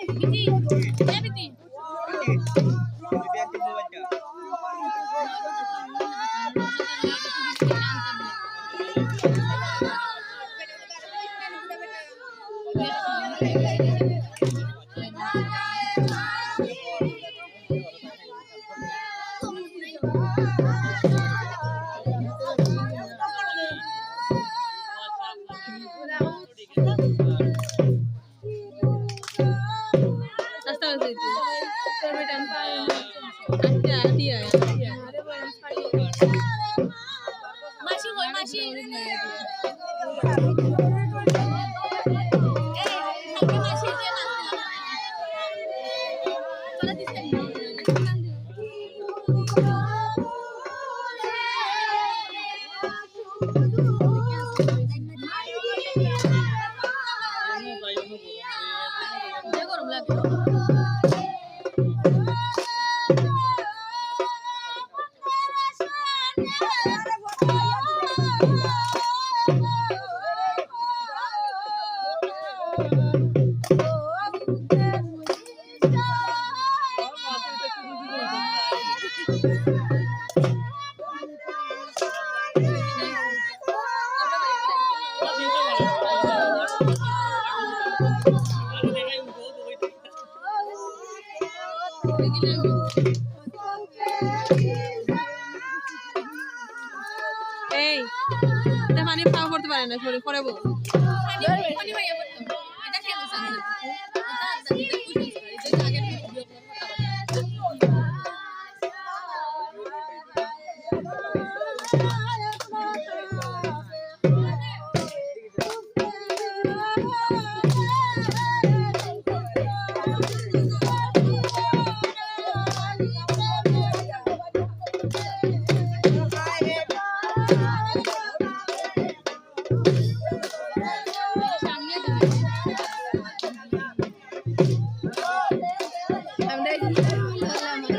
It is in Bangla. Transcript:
Biti, ya Biti. Masih kok masih. Masih dia এই এটা পানি পাও করতে পারে না সরে পড়ে বউ পানি ভাইয়া করতে এটা খেয়ে বসে এটা আগে ভিডিও আমরা